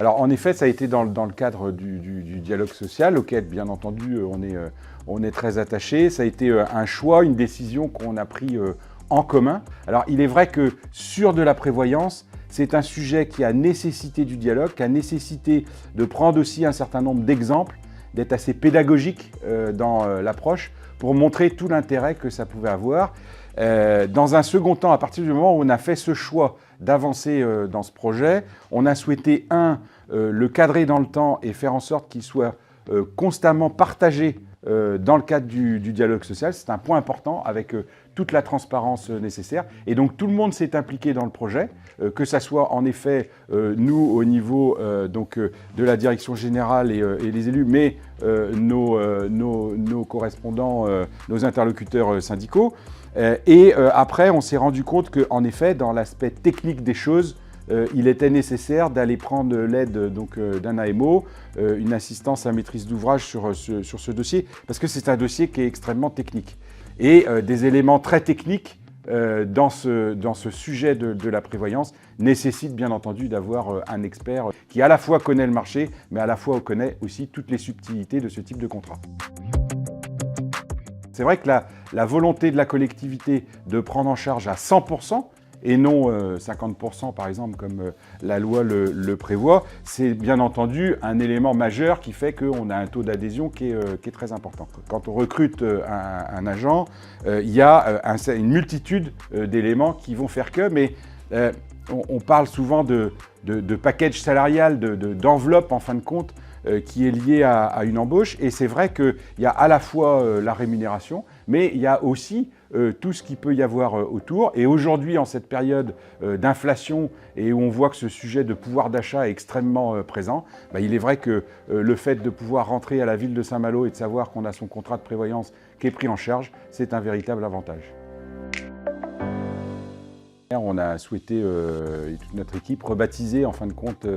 Alors en effet, ça a été dans le cadre du dialogue social, auquel bien entendu on est très attaché. Ça a été un choix, une décision qu'on a pris en commun. Alors il est vrai que sur de la prévoyance, c'est un sujet qui a nécessité du dialogue, qui a nécessité de prendre aussi un certain nombre d'exemples, d'être assez pédagogique dans l'approche pour montrer tout l'intérêt que ça pouvait avoir. Dans un second temps, à partir du moment où on a fait ce choix d'avancer dans ce projet, on a souhaité, le cadrer dans le temps et faire en sorte qu'il soit constamment partagé dans le cadre du dialogue social. C'est un point important avec toute la transparence nécessaire. Et donc tout le monde s'est impliqué dans le projet, que ça soit en effet nous au niveau de la direction générale et les élus, mais nos correspondants, nos interlocuteurs syndicaux. Après, on s'est rendu compte qu'en effet, dans l'aspect technique des choses, il était nécessaire d'aller prendre l'aide d'un AMO, une assistance à maîtrise d'ouvrage sur ce dossier, parce que c'est un dossier qui est extrêmement technique. Et des éléments très techniques dans ce sujet de la prévoyance nécessitent bien entendu d'avoir un expert qui à la fois connaît le marché, mais à la fois connaît aussi toutes les subtilités de ce type de contrat. C'est vrai que la volonté de la collectivité de prendre en charge à 100%, et non 50% par exemple comme la loi le prévoit, c'est bien entendu un élément majeur qui fait qu'on a un taux d'adhésion qui est très important. Quand on recrute un agent, il y a une multitude d'éléments qui vont faire que, mais on parle souvent de package salarial, d'enveloppe en fin de compte, qui est lié à une embauche. Et c'est vrai qu'il y a à la fois la rémunération, mais il y a aussi tout ce qu'il peut y avoir autour. Et aujourd'hui, en cette période d'inflation et où on voit que ce sujet de pouvoir d'achat est extrêmement présent, il est vrai que le fait de pouvoir rentrer à la ville de Saint-Malo et de savoir qu'on a son contrat de prévoyance qui est pris en charge, c'est un véritable avantage. On a souhaité, toute notre équipe, rebaptiser en fin de compte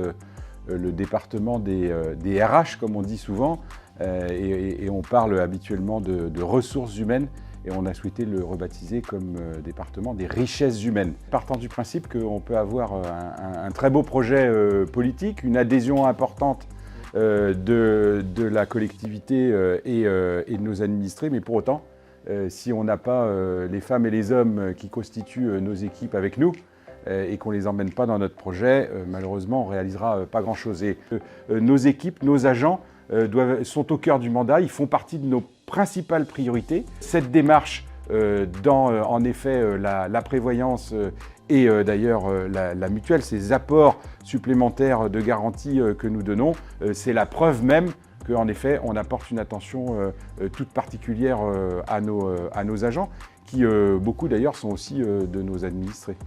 le département des RH, comme on dit souvent, et on parle habituellement de ressources humaines, et on a souhaité le rebaptiser comme département des richesses humaines. Partant du principe qu'on peut avoir un très beau projet politique, une adhésion importante de la collectivité et de nos administrés, mais pour autant, si on n'a pas les femmes et les hommes qui constituent nos équipes avec nous, et qu'on ne les emmène pas dans notre projet, malheureusement, on ne réalisera pas grand-chose. Et nos équipes, nos agents sont au cœur du mandat, ils font partie de nos principales priorités. Cette démarche en effet, la prévoyance et d'ailleurs la mutuelle, ces apports supplémentaires de garantie que nous donnons, c'est la preuve même qu'en effet, on apporte une attention toute particulière à nos agents, qui beaucoup d'ailleurs sont aussi de nos administrés.